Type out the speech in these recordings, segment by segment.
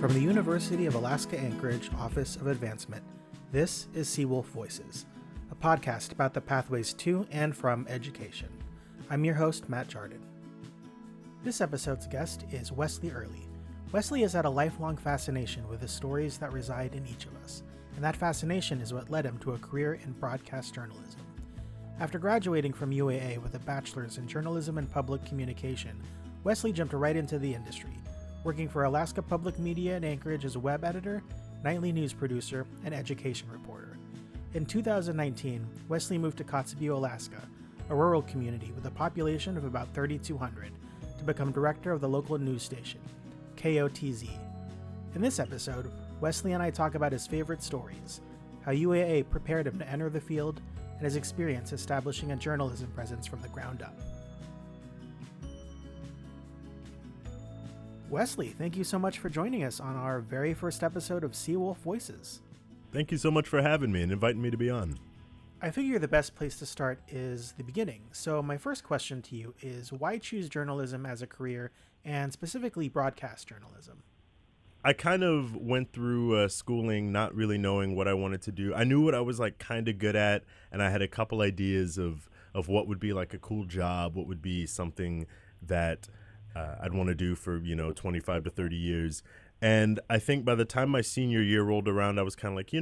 From the University of Alaska Anchorage Office of Advancement, this is Seawolf Voices, a podcast about the pathways to and from education. I'm your host, Matt Jardin. This episode's guest is Wesley Early. Wesley has had a lifelong fascination with the stories that reside in each of us, and that fascination is what led him to a career in broadcast journalism. After graduating from UAA with a bachelor's in journalism and public communication, Wesley jumped right into the industry, working for Alaska Public Media in Anchorage as a web editor, nightly news producer, and education reporter. In 2019, Wesley moved to Kotzebue, Alaska, a rural community with a population of about 3,200, to become director of the local news station, KOTZ. In this episode, Wesley and I talk about his favorite stories, how UAA prepared him to enter the field, and his experience establishing a journalism presence from the ground up. Wesley, thank you so much for joining us on our very first episode of Seawolf Voices. Thank you so much for having me and inviting me to be on. I figure the best place to start is the beginning. So my first question to you is, why choose journalism as a career, and specifically broadcast journalism? I kind of went through schooling not really knowing what I wanted to do. I knew what I was kind of good at, and I had a couple ideas of what would be like a cool job, what would be something that I'd want to do for, 25 to 30 years. And I think by the time my senior year rolled around, I was kind of like,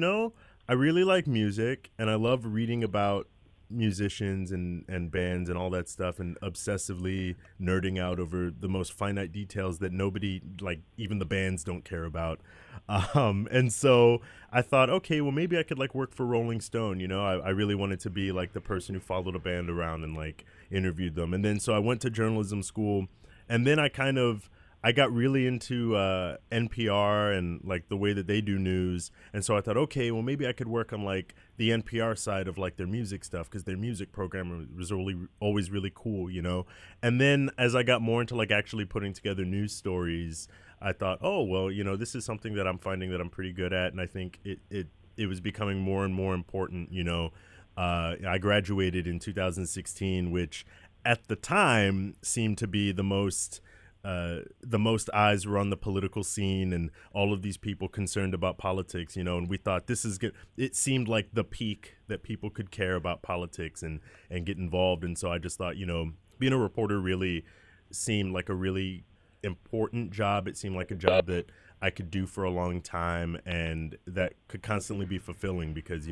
I really like music and I love reading about musicians and bands and all that stuff and obsessively nerding out over the most finite details that nobody, even the bands, don't care about. And so I thought, okay, well, maybe I could work for Rolling Stone. I really wanted to be the person who followed a band around and interviewed them. And then so I went to journalism school. And then I got really into NPR and the way that they do news. And so I thought, okay, well, maybe I could work on the NPR side of their music stuff, because their music program was always really cool, And then as I got more into actually putting together news stories, I thought, oh, well, this is something that I'm finding that I'm pretty good at. And I think it was becoming more and more important, I graduated in 2016, which at the time seemed to be the most eyes were on the political scene and all of these people concerned about politics, and we thought this is good. It seemed like the peak that people could care about politics and get involved. And so I just thought, being a reporter really seemed like a really important job. It seemed like a job that I could do for a long time and that could constantly be fulfilling because,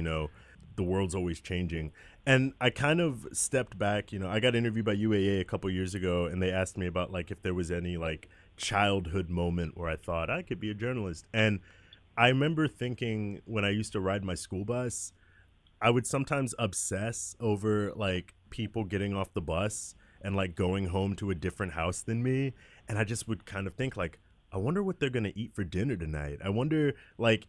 the world's always changing. And I kind of stepped back, I got interviewed by UAA a couple years ago, and they asked me about if there was any childhood moment where I thought I could be a journalist. And I remember thinking when I used to ride my school bus, I would sometimes obsess over people getting off the bus and going home to a different house than me. And I just would kind of think I wonder what they're going to eat for dinner tonight. I wonder,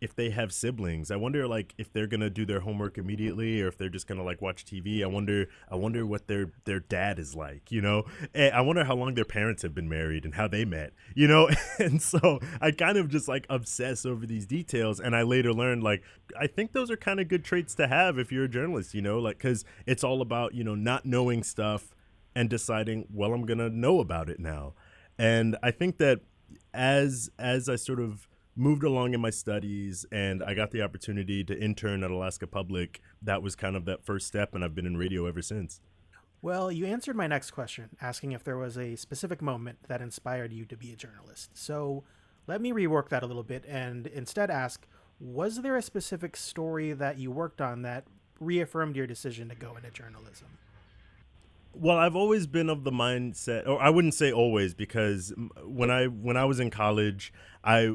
if they have siblings. I wonder, if they're going to do their homework immediately or if they're just going to, watch TV. I wonder what their dad is like, And I wonder how long their parents have been married and how they met, And so I kind of just, obsess over these details. And I later learned, I think those are kind of good traits to have if you're a journalist, because it's all about, not knowing stuff and deciding, well, I'm going to know about it now. And I think that as I sort of moved along in my studies and I got the opportunity to intern at Alaska Public, that was kind of that first step, and I've been in radio ever since. Well, you answered my next question, asking if there was a specific moment that inspired you to be a journalist. So let me rework that a little bit and instead ask, was there a specific story that you worked on that reaffirmed your decision to go into journalism? Well, I've always been of the mindset, or I wouldn't say always, because when I was in college, I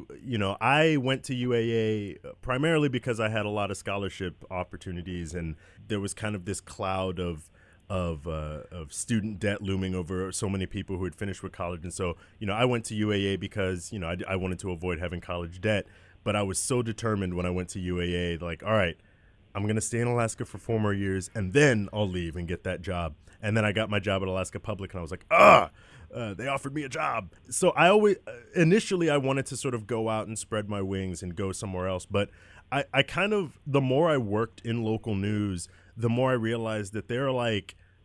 went to UAA primarily because I had a lot of scholarship opportunities, and there was kind of this cloud of student debt looming over so many people who had finished with college. And so, I went to UAA because, I wanted to avoid having college debt, but I was so determined when I went to UAA, all right, I'm going to stay in Alaska for 4 more years and then I'll leave and get that job. And then I got my job at Alaska Public and I was like, they offered me a job. So initially I wanted to sort of go out and spread my wings and go somewhere else. But I kind of, the more I worked in local news, the more I realized that there are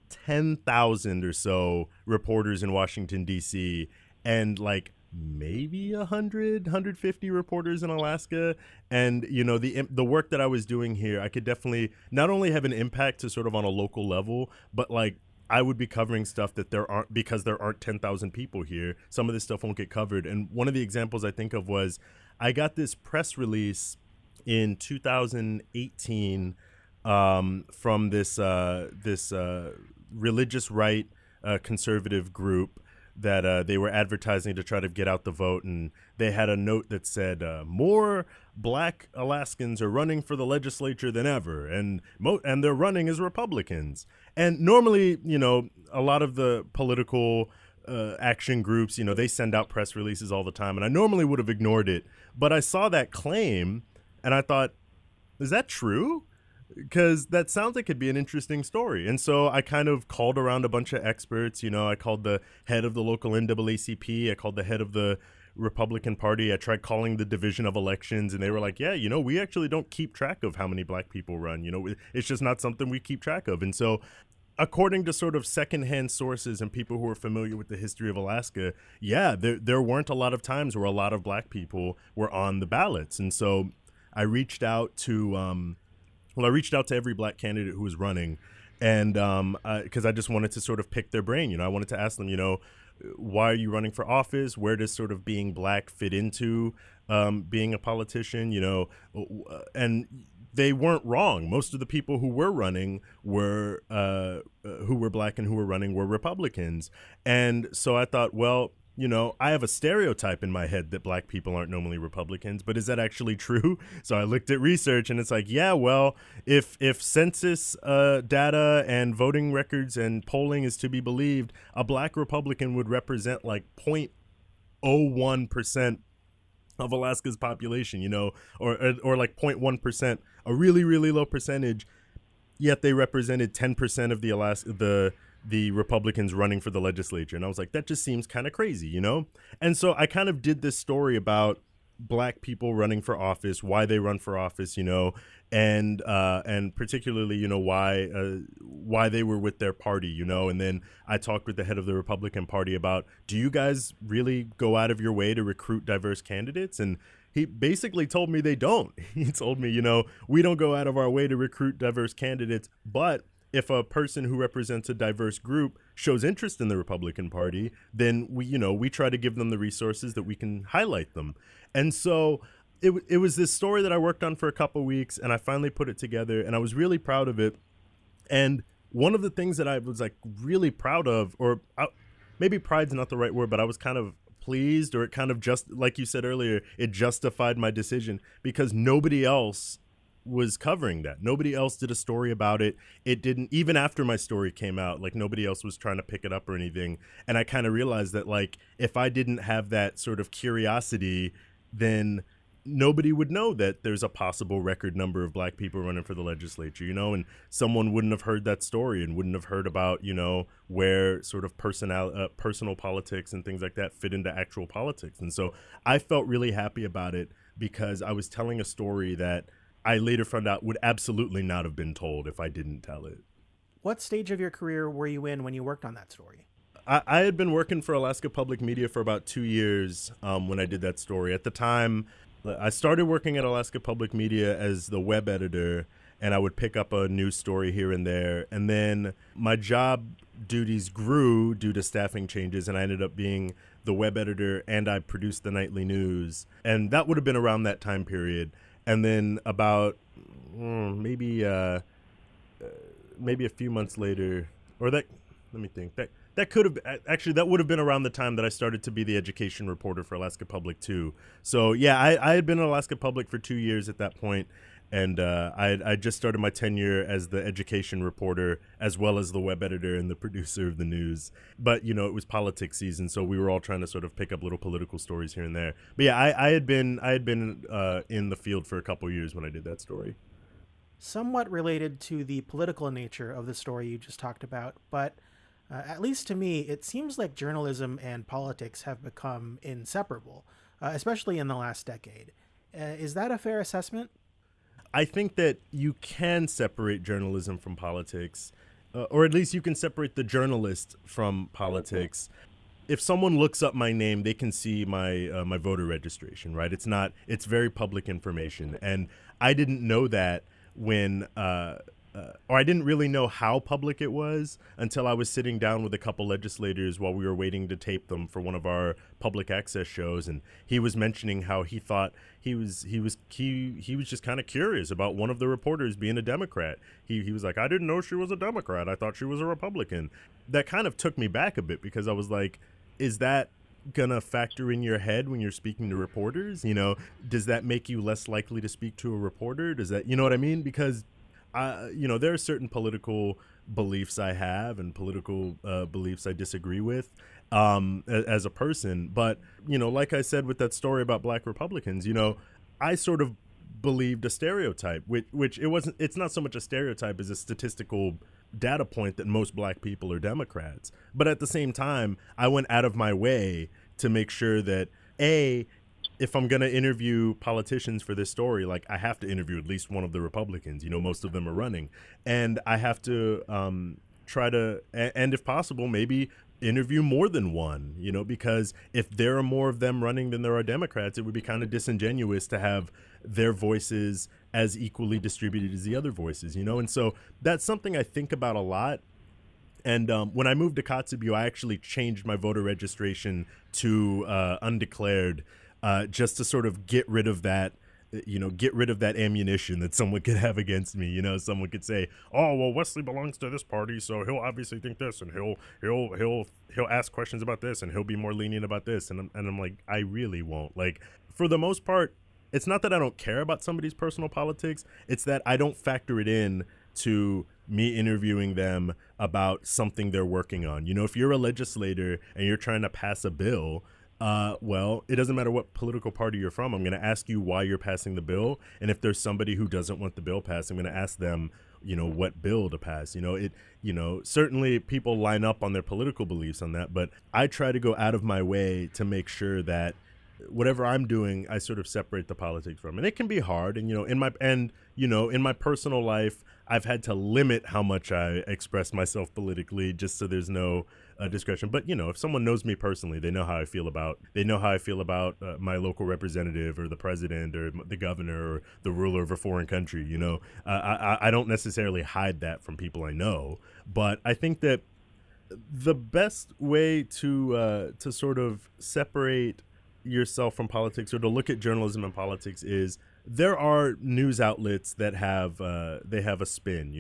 10,000 or so reporters in Washington, D.C. And maybe 150 reporters in Alaska. And, the work that I was doing here, I could definitely not only have an impact to sort of on a local level, but like I would be covering stuff that because there aren't 10,000 people here. Some of this stuff won't get covered. And one of the examples I think of was I got this press release in 2018 from this religious right conservative group that they were advertising to try to get out the vote, and they had a note that said more black Alaskans are running for the legislature than ever, and they're running as Republicans. And normally, a lot of the political action groups, they send out press releases all the time, and I normally would have ignored it, but I saw that claim and I thought, is that true? Because that sounds like it'd be an interesting story. And so I kind of called around a bunch of experts. I called the head of the local NAACP. I called the head of the Republican Party. I tried calling the Division of Elections, and they were like, yeah, we actually don't keep track of how many black people run. It's just not something we keep track of. And so according to sort of secondhand sources and people who are familiar with the history of Alaska, yeah, there weren't a lot of times where a lot of black people were on the ballots. And so I reached out to every black candidate who was running, and because I just wanted to sort of pick their brain. I wanted to ask them, why are you running for office? Where does sort of being black fit into being a politician? And they weren't wrong. Most of the people who were running were who were black and who were running were Republicans. And so I thought, well, I have a stereotype in my head that black people aren't normally Republicans, but is that actually true? So I looked at research, and it's like, yeah, well, if census data and voting records and polling is to be believed, a black Republican would represent like 0.01% of Alaska's population, or like 0.1%, a really, really low percentage, yet they represented 10% of the Republicans running for the legislature. And I was like, that just seems kind of crazy, And so I kind of did this story about black people running for office, why they run for office, and particularly, why they were with their party, And then I talked with the head of the Republican Party about, do you guys really go out of your way to recruit diverse candidates? And he basically told me they don't. He told me, we don't go out of our way to recruit diverse candidates, but if a person who represents a diverse group shows interest in the Republican Party, then we try to give them the resources that we can highlight them. And so it was this story that I worked on for a couple weeks, and I finally put it together, and I was really proud of it. And one of the things that I was like really proud of, maybe pride's not the right word, but I was kind of pleased, or it kind of just, like you said earlier, it justified my decision because nobody else was covering that. Nobody else did a story about it. It didn't, even after my story came out, like nobody else was trying to pick it up or anything. And I kind of realized that like, if I didn't have that sort of curiosity, then nobody would know that there's a possible record number of black people running for the legislature, and someone wouldn't have heard that story and wouldn't have heard about, where sort of personal politics and things like that fit into actual politics. And so I felt really happy about it because I was telling a story that I later found out would absolutely not have been told if I didn't tell it. What stage of your career were you in when you worked on that story? I had been working for Alaska Public Media for about 2 years when I did that story. At the time, I started working at Alaska Public Media as the web editor, and I would pick up a news story here and there. And then my job duties grew due to staffing changes, and I ended up being the web editor, and I produced the nightly news. And that would have been around that time period. And then about maybe a few months later, or that, let me think, that could have, actually, that would have been around the time that I started to be the education reporter for Alaska Public too. So yeah, I had been at Alaska Public for 2 years at that point, and I just started my tenure as the education reporter as well as the web editor and the producer of the news. But it was politics season, so we were all trying to sort of pick up little political stories here and there. But yeah, I had been in the field for a couple years when I did that story. Somewhat related to the political nature of the story you just talked about, but at least to me, it seems like journalism and politics have become inseparable, especially in the last decade. Is that a fair assessment? I think that you can separate journalism from politics, or at least you can separate the journalist from politics. if someone looks up my name, they can see my my voter registration, right? It's very public information, and I didn't know that when or I didn't really know how public it was until I was sitting down with a couple legislators while we were waiting to tape them for one of our public access shows, and he was mentioning how he thought he was just kind of curious about one of the reporters being a Democrat. He was like, I didn't know she was a Democrat. I thought she was a Republican. That kind of took me back a bit, because I was like, is that gonna factor in your head when you're speaking to reporters? You know, does that make you less likely to speak to a reporter? Does that, you know what I mean? Because there are certain political beliefs I have and political beliefs I disagree with as a person. But, like I said with that story about black Republicans, I sort of believed a stereotype, which it's not so much a stereotype as a statistical data point that most black people are Democrats. But at the same time, I went out of my way to make sure that, if I'm going to interview politicians for this story, like, I have to interview at least one of the Republicans. Most of them are running. And I have to try to, and if possible, maybe interview more than one, because if there are more of them running than there are Democrats, it would be kind of disingenuous to have their voices as equally distributed as the other voices, And so that's something I think about a lot. And when I moved to Kotzebue, I actually changed my voter registration to undeclared, just to sort of get rid of that ammunition that someone could have against me. Someone could say, oh, well, Wesley belongs to this party, so he'll obviously think this, and he'll ask questions about this, and he'll be more lenient about this. And I'm like, I really won't. Like, for the most part, it's not that I don't care about somebody's personal politics. It's that I don't factor it in to me interviewing them about something they're working on. If you're a legislator and you're trying to pass a bill, well, it doesn't matter what political party you're from. I'm going to ask you why you're passing the bill. And if there's somebody who doesn't want the bill passed, I'm going to ask them, what bill to pass. Certainly people line up on their political beliefs on that, but I try to go out of my way to make sure that whatever I'm doing, I sort of separate the politics from. And it can be hard. And, in my personal life, I've had to limit how much I express myself politically just so there's no discretion. But, if someone knows me personally, they know how I feel about my local representative or the president or the governor or the ruler of a foreign country. I don't necessarily hide that from people I know. But I think that the best way to sort of separate yourself from politics, or to look at journalism and politics, is there are news outlets that have a spin.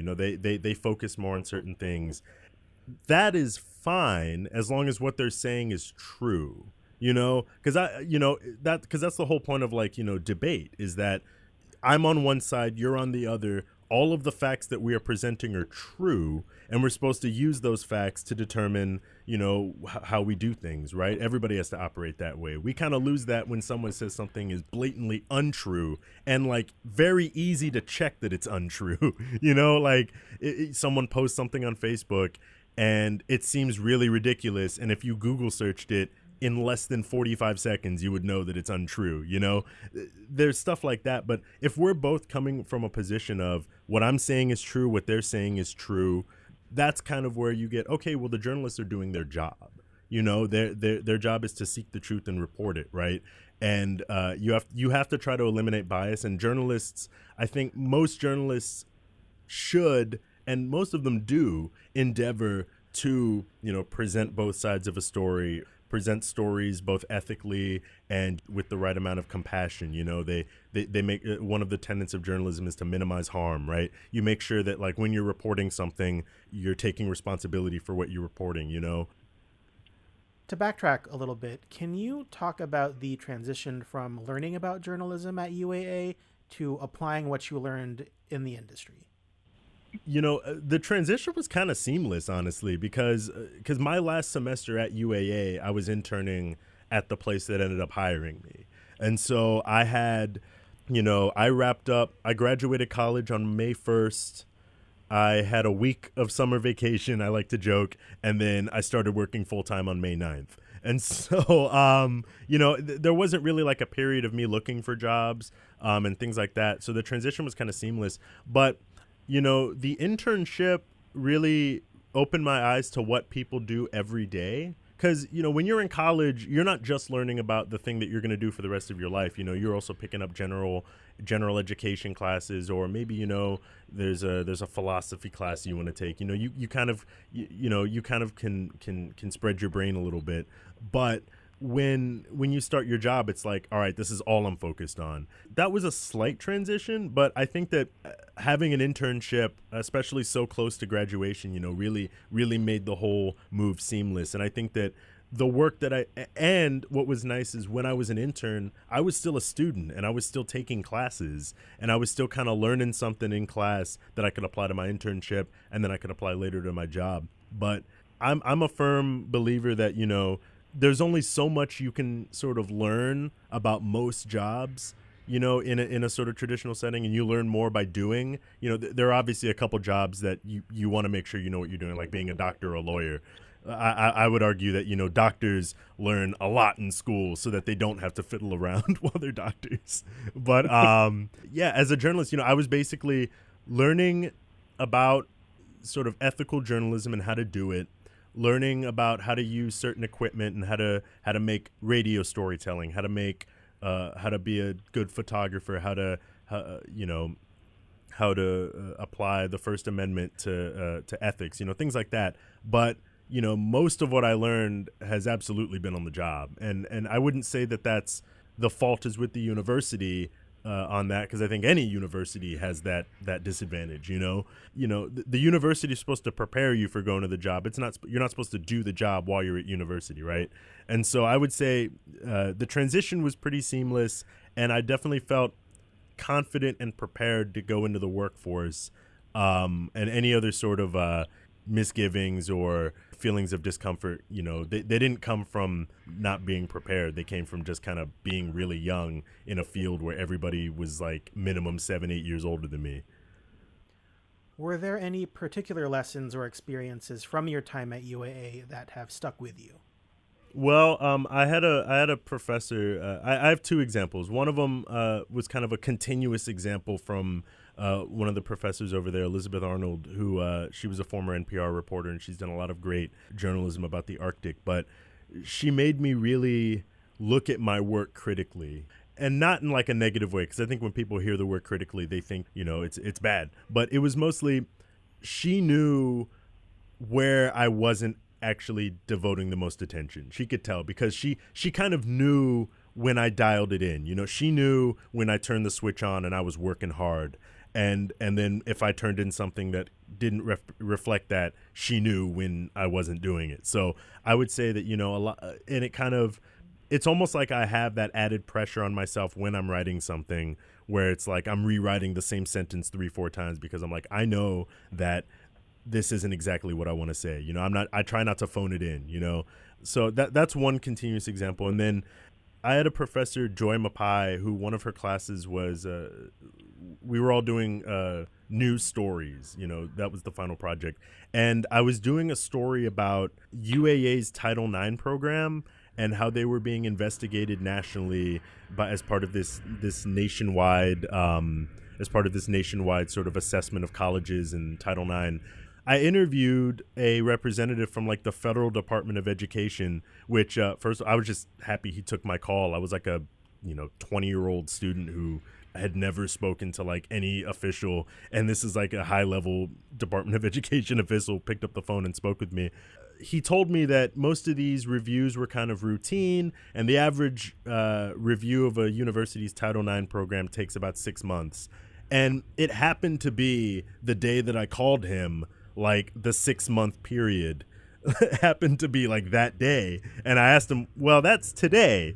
They focus more on certain things. That is fine as long as what they're saying is true. Because that's the whole point of debate, is that I'm on one side, you're on the other. All of the facts that we are presenting are true, and we're supposed to use those facts to determine, how we do things, right? Everybody has to operate that way. We kind of lose that when someone says something is blatantly untrue and very easy to check that it's untrue. Someone posts something on Facebook and it seems really ridiculous, and if you Google searched it, in less than 45 seconds, you would know that it's untrue. There's stuff like that. But if we're both coming from a position of what I'm saying is true, what they're saying is true, that's kind of where you get, okay, well, the journalists are doing their job. Their job is to seek the truth and report it, right? And you have to try to eliminate bias. And journalists, I think most journalists should, and most of them do, endeavor to, present both sides of a story, present stories both ethically and with the right amount of compassion. They make, one of the tenets of journalism is to minimize harm, right? You make sure that when you're reporting something, you're taking responsibility for what you're reporting. To backtrack a little bit, can you talk about the transition from learning about journalism at UAA to applying what you learned in the industry? The transition was kind of seamless, honestly, because my last semester at UAA, I was interning at the place that ended up hiring me. And so I had, I wrapped up, I graduated college on May 1st. I had a week of summer vacation, I like to joke, and then I started working full time on May 9th. And so, there wasn't really a period of me looking for jobs and things like that. So the transition was kind of seamless. But the internship really opened my eyes to what people do every day because, when you're in college, you're not just learning about the thing that you're going to do for the rest of your life. You're also picking up general education classes, or maybe, there's a philosophy class you want to take. You kind of can spread your brain a little bit. But when you start your job, it's like, all right, this is all I'm focused on. That was a slight transition, but I think that having an internship, especially so close to graduation, really made the whole move seamless. And I think that the work and what was nice is when I was an intern, I was still a student and I was still taking classes, and I was still kind of learning something in class that I could apply to my internship, and then I could apply later to my job. But I'm a firm believer that, there's only so much you can sort of learn about most jobs, in a sort of traditional setting, and you learn more by doing. There are obviously a couple jobs that you want to make sure you know what you're doing, like being a doctor or a lawyer. I would argue that, doctors learn a lot in school so that they don't have to fiddle around while they're doctors. But yeah, as a journalist, I was basically learning about sort of ethical journalism and how to do it, learning about how to use certain equipment and how to make radio storytelling, how to be a good photographer, how to apply the First Amendment to ethics, things like that. But most of what I learned has absolutely been on the job, and I wouldn't say that that's the fault is with the university on that, because I think any university has that disadvantage. The university is supposed to prepare you for going to the job. You're not supposed to do the job while you're at university, right? And so I would say the transition was pretty seamless, and I definitely felt confident and prepared to go into the workforce. And any other sort of misgivings or feelings of discomfort, they didn't come from not being prepared. They came from just kind of being really young in a field where everybody was like minimum 7-8 years older than me. Were there any particular lessons or experiences from your time at UAA that have stuck with you? Well, I had a professor. I have two examples. One of them was kind of a continuous example from one of the professors over there, Elizabeth Arnold, who she was a former NPR reporter, and she's done a lot of great journalism about the Arctic. But she made me really look at my work critically, and not in like a negative way, because I think when people hear the word critically, they think it's bad. But it was mostly she knew where I wasn't actually devoting the most attention. She could tell, because she kind of knew when I dialed it in. She knew when I turned the switch on and I was working hard. And then if I turned in something that didn't reflect that, she knew when I wasn't doing it. So I would say that, a lot, and it's almost like I have that added pressure on myself when I'm writing something, where it's like I'm rewriting the same sentence 3-4 times, because I'm like, I know that this isn't exactly what I want to say. I try not to phone it in, So that's one continuous example. And then I had a professor, Joy Mapai, who one of her classes was, we were all doing news stories. That was the final project. And I was doing a story about UAA's Title IX program and how they were being investigated nationally as part of this nationwide sort of assessment of colleges and Title IX. I interviewed a representative from like the Federal Department of Education, which first I was just happy he took my call. I was like a 20-year-old student who had never spoken to like any official, and this is like a high-level Department of Education official picked up the phone and spoke with me. He told me that most of these reviews were kind of routine, and the average review of a university's Title IX program takes about 6 months. And it happened to be the day that I called him, like the 6-month period happened to be like that day. And I asked him, well, that's today,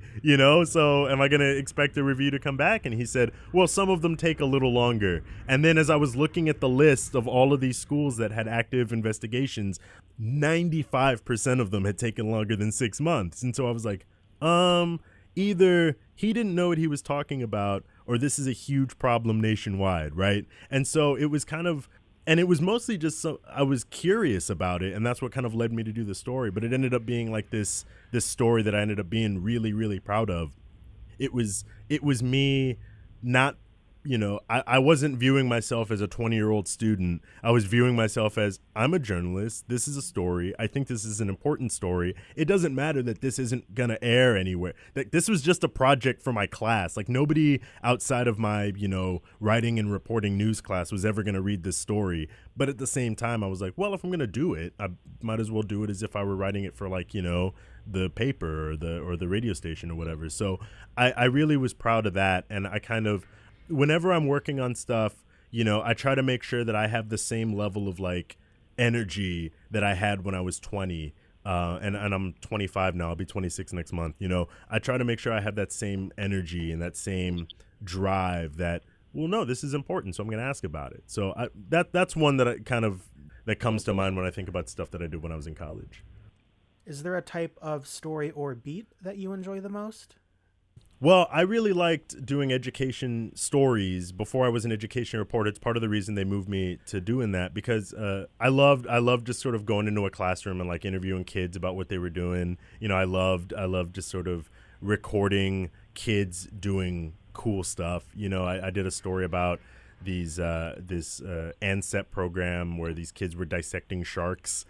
so am I going to expect a review to come back? And he said, well, some of them take a little longer. And then as I was looking at the list of all of these schools that had active investigations, 95% of them had taken longer than 6 months. And so I was like, either he didn't know what he was talking about, or this is a huge problem nationwide, right? And so it was kind of, and it was mostly just I was curious about it, and that's what kind of led me to do the story. But it ended up being like this story that I ended up being really, really proud of. It was me not I wasn't viewing myself as a 20-year-old student. I was viewing myself as, I'm a journalist. This is a story. I think this is an important story. It doesn't matter that this isn't going to air anywhere. Like, this was just a project for my class. Like, nobody outside of my, writing and reporting news class was ever going to read this story. But at the same time, I was like, well, if I'm going to do it, I might as well do it as if I were writing it for, like, the paper or the radio station or whatever. So I really was proud of that. And I kind of, whenever I'm working on stuff, I try to make sure that I have the same level of like energy that I had when I was 20. And I'm 25 now. I'll be 26 next month. I try to make sure I have that same energy and that same drive that, well, no, this is important, so I'm going to ask about it. So that's one that that comes to mind when I think about stuff that I did when I was in college. Is there a type of story or beat that you enjoy the most? Well, I really liked doing education stories before I was an education reporter. It's part of the reason they moved me to doing that, because I loved just sort of going into a classroom and like interviewing kids about what they were doing. I loved just sort of recording kids doing cool stuff. I did a story about this ANSEP program where these kids were dissecting sharks.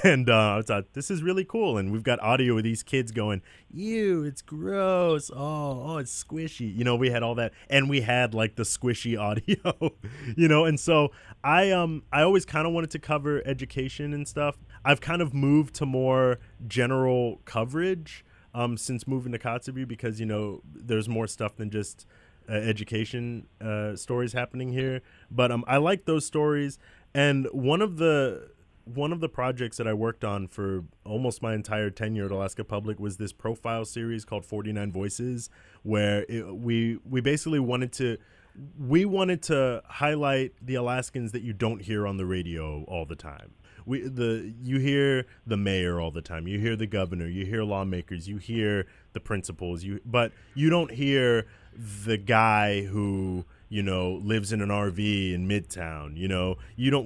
And I thought, this is really cool. And we've got audio of these kids going, ew, it's gross. Oh, it's squishy. We had all that. And we had like the squishy audio, And so I always kind of wanted to cover education and stuff. I've kind of moved to more general coverage since moving to Kotzebue because, there's more stuff than just education stories happening here. But I like those stories. And one of the projects that I worked on for almost my entire tenure at Alaska Public was this profile series called 49 Voices, where we basically wanted to highlight the Alaskans that you don't hear on the radio all the time. You hear the mayor all the time, you hear the governor, you hear lawmakers, you hear the principals, but you don't hear the guy who lives in an RV in Midtown.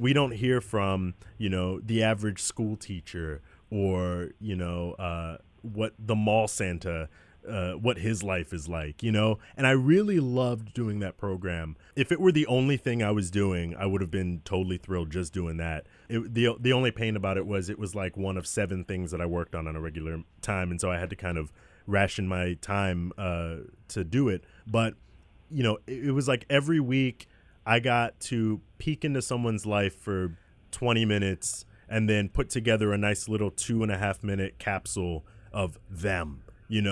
We don't hear from, the average school teacher or, what the mall Santa, what his life is like, and I really loved doing that program. If it were the only thing I was doing, I would have been totally thrilled just doing that. The only pain about it was like one of 7 things that I worked on a regular time. And so I had to kind of ration my time to do it. But it was like every week I got to peek into someone's life for 20 minutes and then put together a nice little 2.5-minute capsule of them,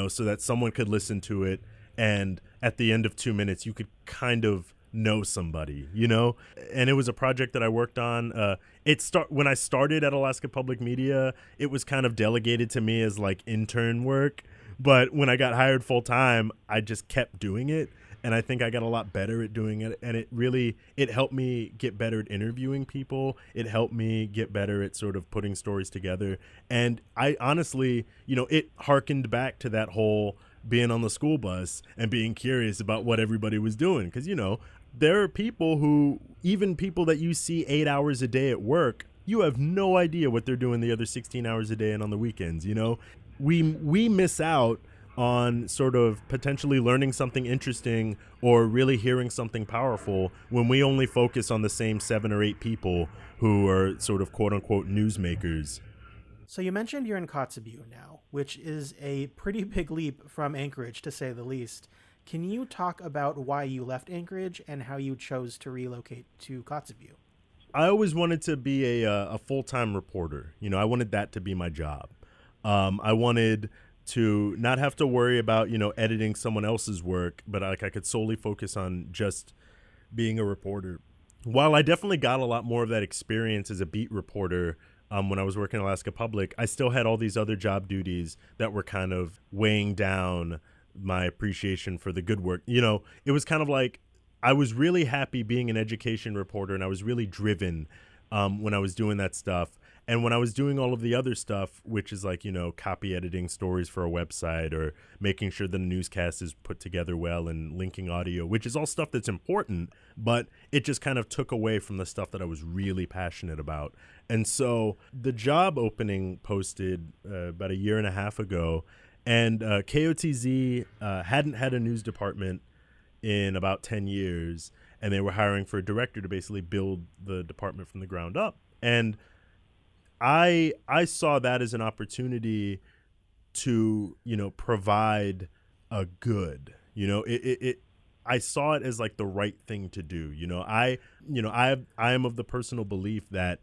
so that someone could listen to it. And at the end of 2 minutes, you could kind of know somebody, and it was a project that I worked on. When I started at Alaska Public Media, it was kind of delegated to me as like intern work. But when I got hired full time, I just kept doing it. And I think I got a lot better at doing it. And it helped me get better at interviewing people. It helped me get better at sort of putting stories together. And I honestly, it harkened back to that whole being on the school bus and being curious about what everybody was doing. Because, there are even people that you see 8 hours a day at work, you have no idea what they're doing the other 16 hours a day and on the weekends. We miss out on sort of potentially learning something interesting or really hearing something powerful when we only focus on the same 7 or 8 people who are sort of quote unquote newsmakers. So you mentioned you're in Kotzebue now, which is a pretty big leap from Anchorage, to say the least. Can you talk about why you left Anchorage and how you chose to relocate to Kotzebue? I always wanted to be a full-time reporter. I wanted that to be my job. I wanted to not have to worry about, editing someone else's work, but I could solely focus on just being a reporter. While I definitely got a lot more of that experience as a beat reporter when I was working at Alaska Public, I still had all these other job duties that were kind of weighing down my appreciation for the good work. It was kind of like I was really happy being an education reporter, and I was really driven when I was doing that stuff. And when I was doing all of the other stuff, which is like, copy editing stories for a website or making sure that a newscast is put together well and linking audio, which is all stuff that's important, but it just kind of took away from the stuff that I was really passionate about. And so the job opening posted about 1.5 years ago, and KOTZ hadn't had a news department in about 10 years, and they were hiring for a director to basically build the department from the ground up. And I saw that as an opportunity to, provide a good, I saw it as like the right thing to do. I am of the personal belief that,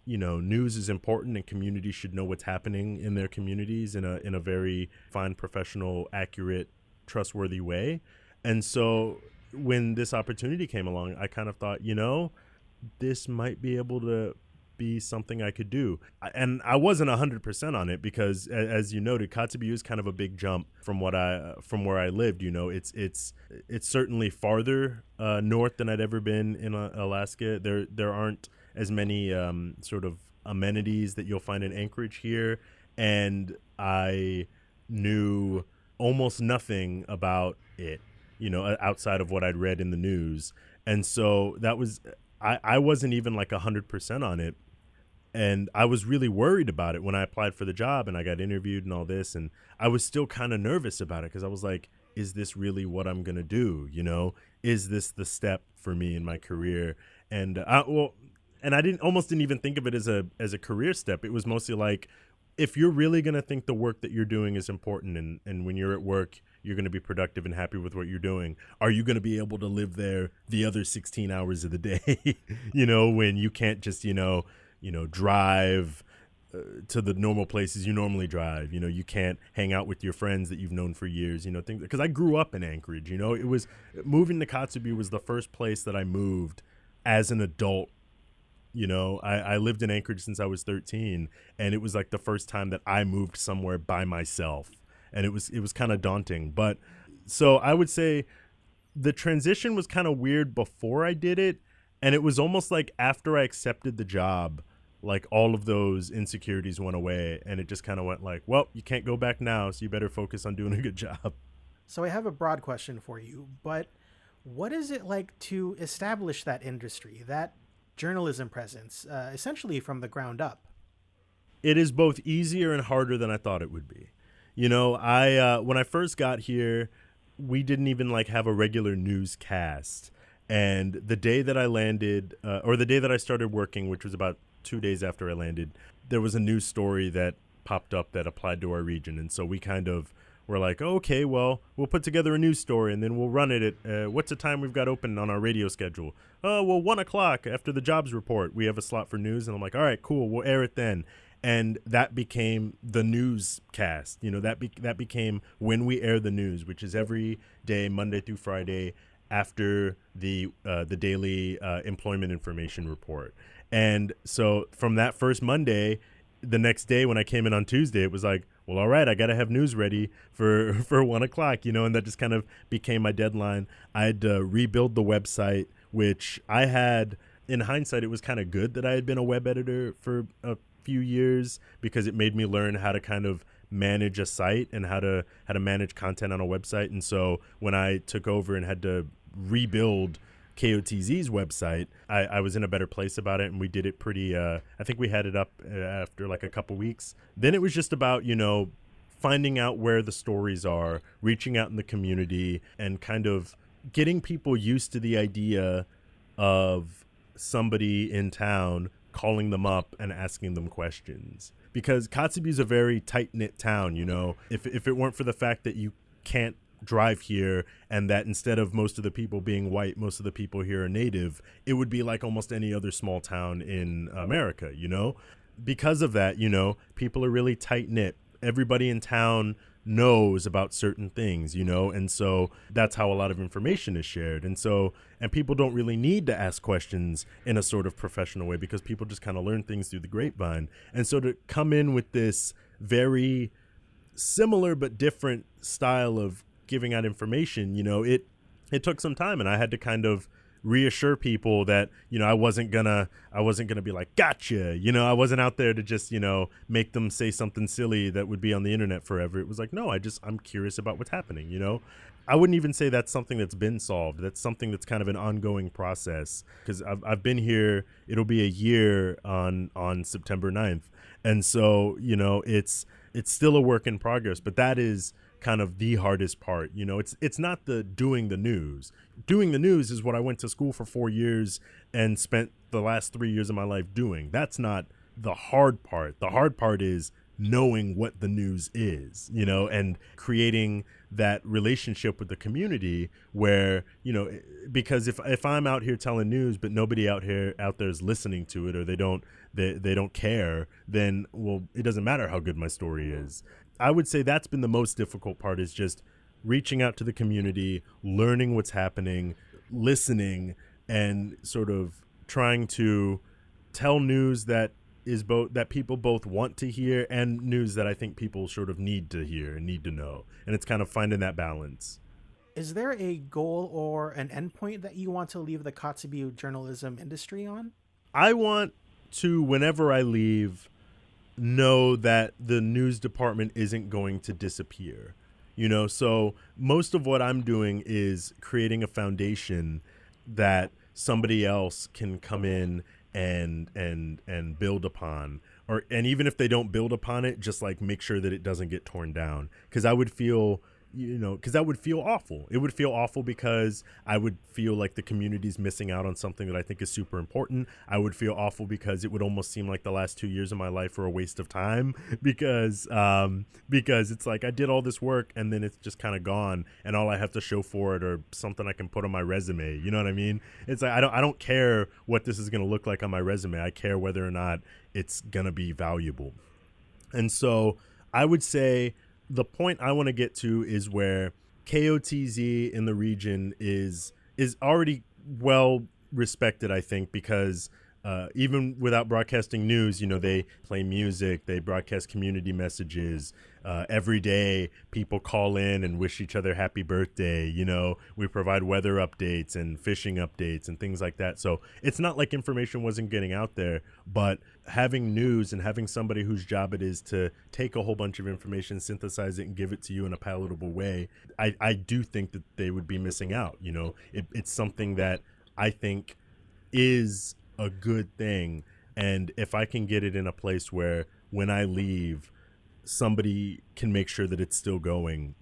news is important and communities should know what's happening in their communities in a very fine, professional, accurate, trustworthy way. And so when this opportunity came along, I kind of thought, this might be able to be something I could do. And I wasn't 100% on it because, as you noted, Kotzebue is kind of a big jump from where I lived. It's certainly farther north than I'd ever been in Alaska. There aren't as many sort of amenities that you'll find in Anchorage here, and I knew almost nothing about it, outside of what I'd read in the news. And so that was, I wasn't even like 100% on it. And I was really worried about it when I applied for the job and I got interviewed and all this. And I was still kind of nervous about it because I was like, is this really what I'm going to do? Is this the step for me in my career? And I almost didn't even think of it as a career step. It was mostly like, if you're really going to think the work that you're doing is important and when you're at work, you're going to be productive and happy with what you're doing, are you going to be able to live there the other 16 hours of the day, when you can't just, drive to the normal places you normally drive. You can't hang out with your friends that you've known for years, things, because I grew up in Anchorage. It was, moving to Kotzebue was the first place that I moved as an adult. I lived in Anchorage since I was 13, and it was like the first time that I moved somewhere by myself, and it was kind of daunting. But so I would say the transition was kind of weird before I did it, and it was almost like after I accepted the job, like all of those insecurities went away, and it just kind of went like, well, you can't go back now, so you better focus on doing a good job. So I have a broad question for you, but what is it like to establish that industry, that journalism presence, essentially from the ground up? It is both easier and harder than I thought it would be. I when I first got here, we didn't even like have a regular newscast. And the day that I landed, or the day that I started working, which was about 2 days after I landed, there was a news story that popped up that applied to our region. And so we kind of were like, okay, well, we'll put together a news story and then we'll run it at, what's the time we've got open on our radio schedule? Oh, well, 1 o'clock after the jobs report, we have a slot for news. And I'm like, all right, cool, we'll air it then. And that became the newscast. That became when we air the news, which is every day, Monday through Friday, after the daily employment information report. And so from that first Monday, the next day when I came in on Tuesday, it was like, well, all right, I got to have news ready for 1 o'clock, and that just kind of became my deadline. I had to rebuild the website, which I had, in hindsight, it was kind of good that I had been a web editor for a few years because it made me learn how to kind of manage a site and how to manage content on a website. And so when I took over and had to rebuild KOTZ's website, I was in a better place about it, and we did it pretty, I think we had it up after like a couple weeks. Then it was just about, finding out where the stories are, reaching out in the community, and kind of getting people used to the idea of somebody in town calling them up and asking them questions. Because Kotzebue is a very tight-knit town, If it weren't for the fact that you can't drive here and that instead of most of the people being white, most of the people here are native, it would be like almost any other small town in America, Because of that, people are really tight-knit. Everybody in town knows about certain things, and so that's how a lot of information is shared. And people don't really need to ask questions in a sort of professional way because people just kind of learn things through the grapevine. And so to come in with this very similar but different style of giving out information, it took some time, and I had to kind of reassure people that, I wasn't gonna be like, gotcha, I wasn't out there to just, make them say something silly that would be on the internet forever. It was like, no, I'm curious about what's happening, I wouldn't even say that's something that's been solved. That's something that's kind of an ongoing process because I've been here, it'll be a year on September 9th. And so, it's still a work in progress, but that is kind of the hardest part. It's not the doing the news. Doing the news is what I went to school for 4 years and spent the last 3 years of my life doing. That's not the hard part. The hard part is knowing what the news is, and creating that relationship with the community where, because if I'm out here telling news, but nobody out there is listening to it, or they don't care, then, well, it doesn't matter how good my story is. I would say that's been the most difficult part, is just reaching out to the community, learning what's happening, listening, and sort of trying to tell news that people both want to hear, and news that I think people sort of need to hear and need to know. And it's kind of finding that balance. Is there a goal or an endpoint that you want to leave the Kotzebue journalism industry on? I want to, whenever I leave, know that the news department isn't going to disappear. So most of what I'm doing is creating a foundation that somebody else can come in and build upon, and even if they don't build upon it, just like make sure that it doesn't get torn down. Because I would feel awful. It would feel awful because I would feel like the community's missing out on something that I think is super important. I would feel awful because it would almost seem like the last 2 years of my life were a waste of time, because it's like I did all this work and then it's just kind of gone, and all I have to show for it or something I can put on my resume. You know what I mean? It's like I don't care what this is going to look like on my resume. I care whether or not it's going to be valuable. And so I would say the point I want to get to is where KOTZ in the region is already well respected, I think, because even without broadcasting news, they play music, they broadcast community messages. Every day people call in and wish each other happy birthday. We provide weather updates and fishing updates and things like that. So it's not like information wasn't getting out there, but having news and having somebody whose job it is to take a whole bunch of information, synthesize it, and give it to you in a palatable way, I do think that they would be missing out. It's something that I think is a good thing. And if I can get it in a place where when I leave, somebody can make sure that it's still going,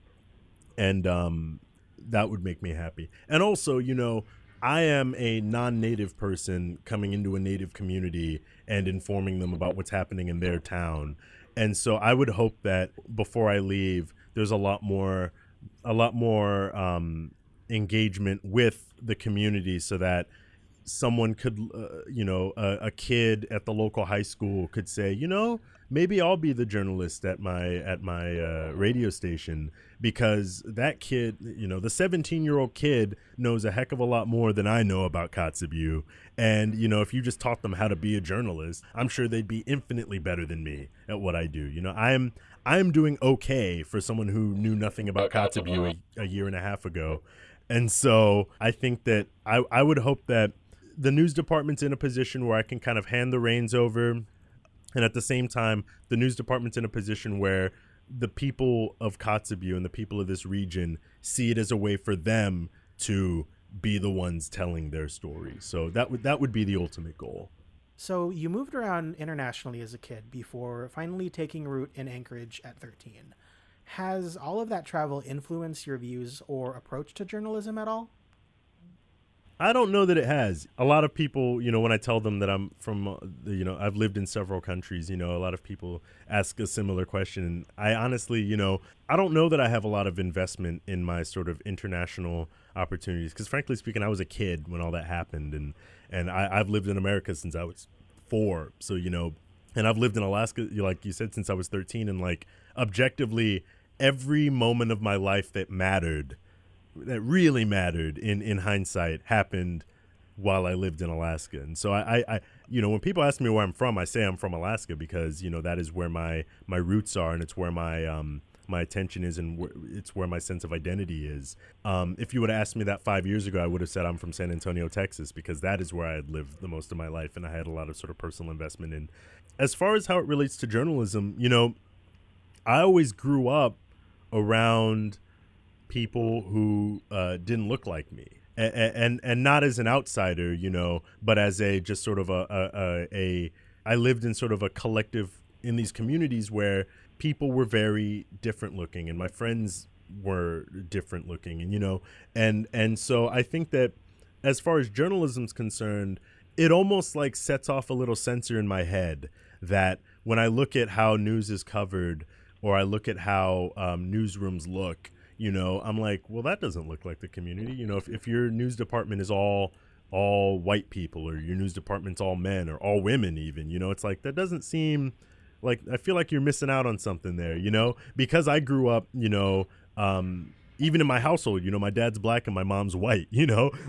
and that would make me happy. And also, I am a non-native person coming into a native community and informing them about what's happening in their town. And so I would hope that before I leave, there's a lot more engagement with the community, so that someone could, a kid at the local high school could say, maybe I'll be the journalist at my radio station, because that kid, the 17-year-old kid knows a heck of a lot more than I know about Kotzebue. And, if you just taught them how to be a journalist, I'm sure they'd be infinitely better than me at what I do. I'm doing okay for someone who knew nothing about Kotzebue a year and a half ago. And so I think that I would hope that the news department's in a position where I can kind of hand the reins over. And at the same time, the news department's in a position where the people of Kotzebue and the people of this region see it as a way for them to be the ones telling their story. So that would be the ultimate goal. So you moved around internationally as a kid before finally taking root in Anchorage at 13. Has all of that travel influenced your views or approach to journalism at all? I don't know that it has. A lot of people, when I tell them that I'm from, I've lived in several countries, a lot of people ask a similar question. I honestly, I don't know that I have a lot of investment in my sort of international opportunities, because frankly speaking, I was a kid when all that happened. And I've lived in America since I was 4. So, and I've lived in Alaska, like you said, since I was 13. And like objectively, every moment of my life that really mattered in hindsight happened while I lived in Alaska. And so I when people ask me where I'm from, I say I'm from Alaska, because that is where my roots are, and it's where my attention is, and it's where my sense of identity is. If you would have asked me that 5 years ago, I would have said I'm from San Antonio, Texas, because that is where I had lived the most of my life, and I had a lot of sort of personal investment in. As far as how it relates to journalism, I always grew up around people who didn't look like me, and not as an outsider, but as a just sort of I lived in sort of a collective in these communities where people were very different looking, and my friends were different looking, and and so I think that as far as journalism's concerned, it almost like sets off a little sensor in my head that when I look at how news is covered, or I look at how newsrooms look, I'm like, well, that doesn't look like the community. If your news department is all white people, or your news department's all men or all women even, it's like, that doesn't seem like, I feel like you're missing out on something there, because I grew up, even in my household, my dad's black and my mom's white,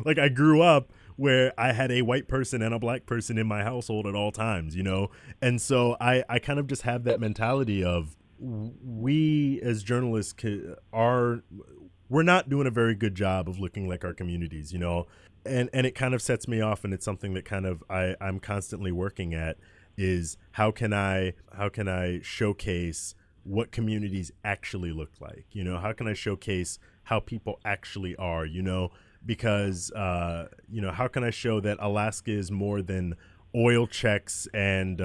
like I grew up where I had a white person and a black person in my household at all times, and so I kind of just have that mentality of, we as journalists we're not doing a very good job of looking like our communities, and it kind of sets me off, and it's something that kind of I'm constantly working at, is how can I showcase what communities actually look like, how can I showcase how people actually are, because how can I show that Alaska is more than oil checks and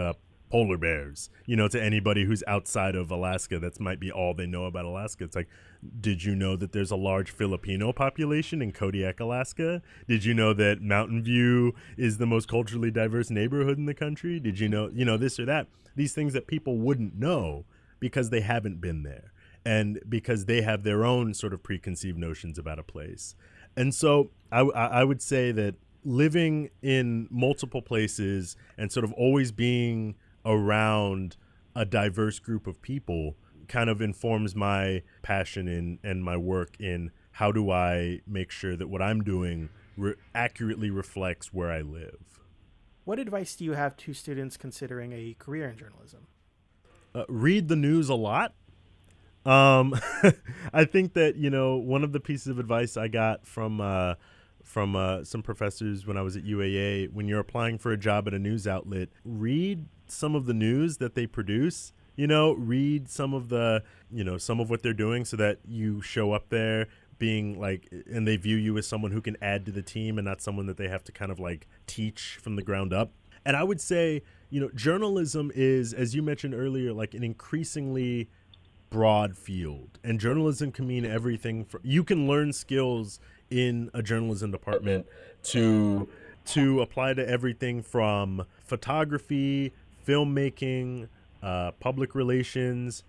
polar bears, to anybody who's outside of Alaska. That might be all they know about Alaska. It's like, did you know that there's a large Filipino population in Kodiak, Alaska? Did you know that Mountain View is the most culturally diverse neighborhood in the country? Did you know, this or that? These things that people wouldn't know because they haven't been there, and because they have their own sort of preconceived notions about a place. And so I would say that living in multiple places and sort of always being around a diverse group of people kind of informs my passion and my work in how do I make sure that what I'm doing accurately reflects where I live. What advice do you have to students considering a career in journalism? Read the news a lot. I think that, one of the pieces of advice I got from some professors when I was at UAA, when you're applying for a job at a news outlet, read some of the news that they produce, read some of the, some of what they're doing, so that you show up there being like, and they view you as someone who can add to the team and not someone that they have to kind of like teach from the ground up. And I would say, journalism is, as you mentioned earlier, like an increasingly broad field, and journalism can mean everything. You can learn skills in a journalism department to apply to everything from photography, filmmaking, public relations,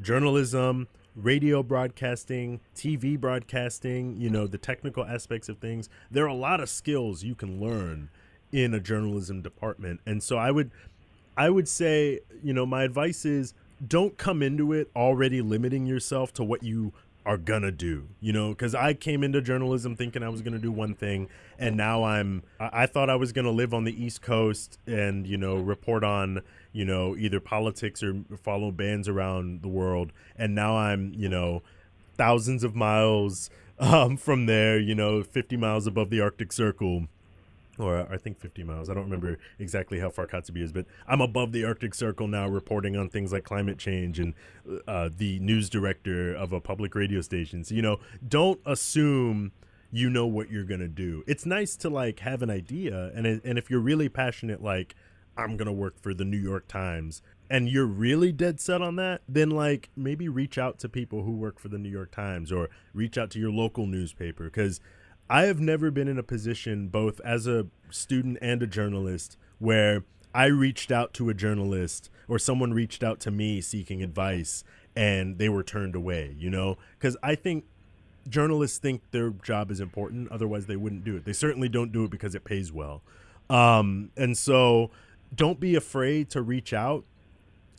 journalism, radio broadcasting, TV broadcasting, the technical aspects of things. There are a lot of skills you can learn in a journalism department. And so I would say, my advice is, don't come into it already limiting yourself to what you are gonna do, because I came into journalism thinking I was gonna do one thing, and now I thought I was gonna live on the East Coast and, report on, either politics or follow bands around the world. And now I'm, thousands of miles from there, 50 miles above the Arctic Circle. Or I think 50 miles. I don't remember exactly how far Kotzebue is, but I'm above the Arctic Circle now, reporting on things like climate change, and the news director of a public radio station. So, don't assume you know what you're going to do. It's nice to like have an idea. And if you're really passionate, like I'm going to work for the New York Times, and you're really dead set on that, then like maybe reach out to people who work for the New York Times, or reach out to your local newspaper. Because I have never been in a position, both as a student and a journalist, where I reached out to a journalist or someone reached out to me seeking advice and they were turned away, because I think journalists think their job is important. Otherwise, they wouldn't do it. They certainly don't do it because it pays well. And so don't be afraid to reach out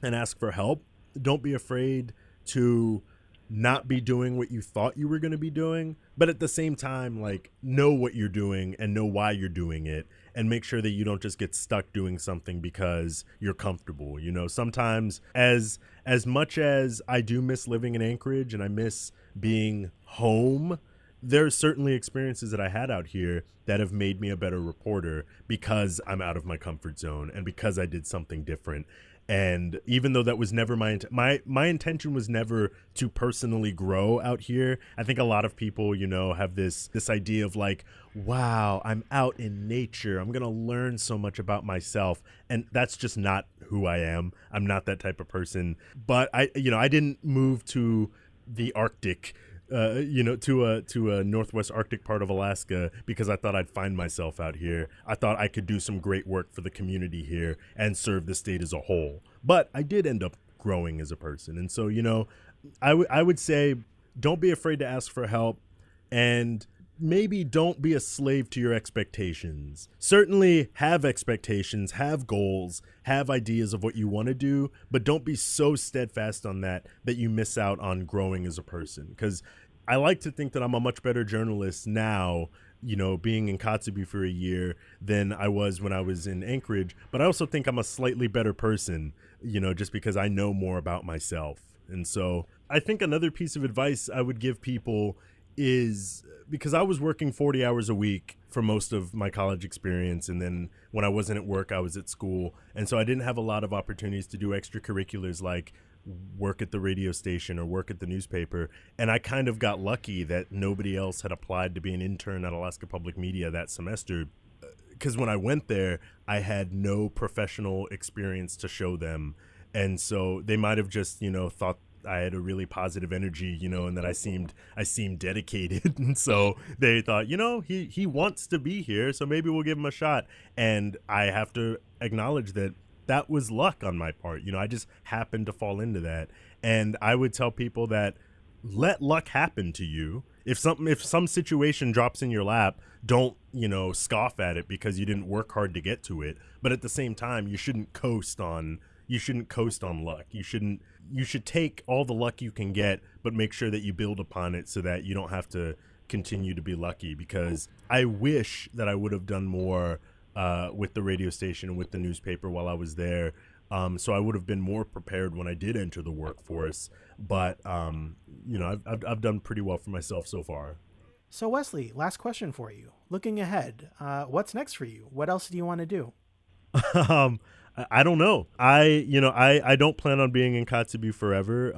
and ask for help. Don't be afraid to not be doing what you thought you were going to be doing, but at the same time, like, know what you're doing and know why you're doing it, and make sure that you don't just get stuck doing something because you're comfortable. Sometimes, as much as I do miss living in Anchorage and I miss being home, there's certainly experiences that I had out here that have made me a better reporter because I'm out of my comfort zone and because I did something different. And even though that was never my intention was never to personally grow out here. I think a lot of people, have this idea of like, wow, I'm out in nature, I'm going to learn so much about myself. And that's just not who I am. I'm not that type of person. But I didn't move to the Arctic, to a northwest Arctic part of Alaska because I thought I'd find myself out here. I thought I could do some great work for the community here and serve the state as a whole. But I did end up growing as a person. And so, I would say don't be afraid to ask for help, and maybe don't be a slave to your expectations. Certainly have expectations, have goals, have ideas of what you want to do, but don't be so steadfast on that you miss out on growing as a person. Because I like to think that I'm a much better journalist now, being in Kotzebue for a year than I was when I was in Anchorage. But I also think I'm a slightly better person, just because I know more about myself. And so I think another piece of advice I would give people is, because I was working 40 hours a week for most of my college experience, and then when I wasn't at work, I was at school. And so I didn't have a lot of opportunities to do extracurriculars like work at the radio station or work at the newspaper. And I kind of got lucky that nobody else had applied to be an intern at Alaska Public Media that semester, because when I went there, I had no professional experience to show them. And so they might have just, thought I had a really positive energy, and that I seemed dedicated. And so they thought, he wants to be here, so maybe we'll give him a shot. And I have to acknowledge that was luck on my part. I just happened to fall into that. And I would tell people that let luck happen to you. If some situation drops in your lap, don't, scoff at it because you didn't work hard to get to it. But at the same time, you shouldn't coast on luck. You should take all the luck you can get, but make sure that you build upon it so that you don't have to continue to be lucky. Because I wish that I would have done more with the radio station and with the newspaper while I was there. So I would have been more prepared when I did enter the workforce. But, I've done pretty well for myself so far. So Wesley, last question for you. Looking ahead, what's next for you? What else do you want to do? I don't know. I don't plan on being in Kotzebue forever.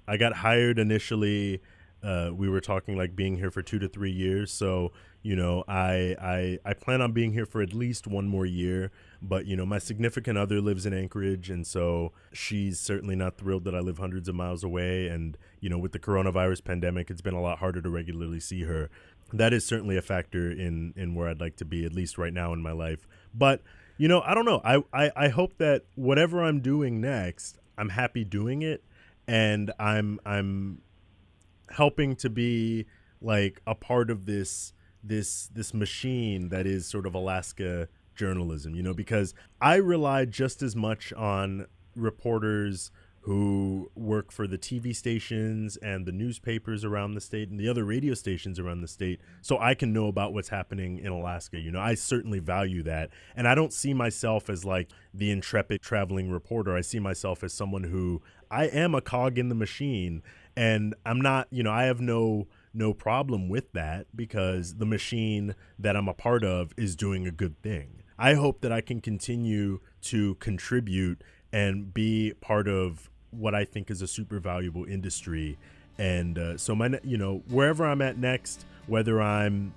I got hired initially. We were talking like being here for 2 to 3 years. So, I plan on being here for at least 1 more year. But, my significant other lives in Anchorage. And so she's certainly not thrilled that I live hundreds of miles away. And, with the coronavirus pandemic, it's been a lot harder to regularly see her. That is certainly a factor in where I'd like to be, at least right now in my life. But I don't know. I hope that whatever I'm doing next, I'm happy doing it, and I'm helping to be like a part of this machine that is sort of Alaska journalism, because I rely just as much on reporters who work for the TV stations and the newspapers around the state and the other radio stations around the state, so I can know about what's happening in Alaska. I certainly value that. And I don't see myself as like the intrepid traveling reporter. I see myself as someone who, I am a cog in the machine, and I'm not, I have no problem with that, because the machine that I'm a part of is doing a good thing. I hope that I can continue to contribute and be part of what I think is a super valuable industry. And so wherever I'm at next, whether I'm,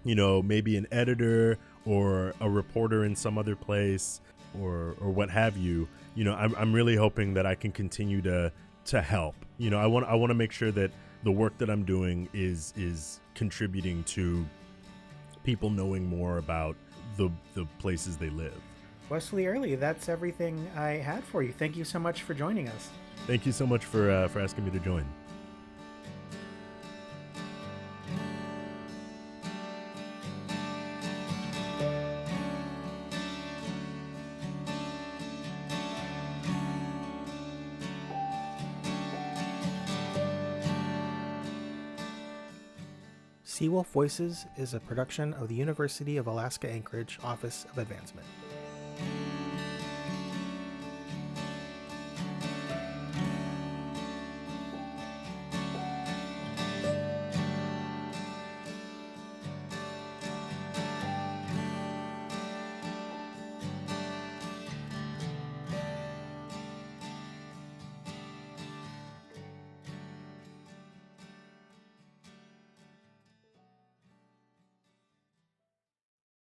maybe an editor or a reporter in some other place or what have you, I'm really hoping that I can continue to help. I want to make sure that the work that I'm doing is contributing to people knowing more about the places they live. Wesley Early, that's everything I had for you. Thank you so much for joining us. Thank you so much for asking me to join. Seawolf Voices is a production of the University of Alaska Anchorage Office of Advancement.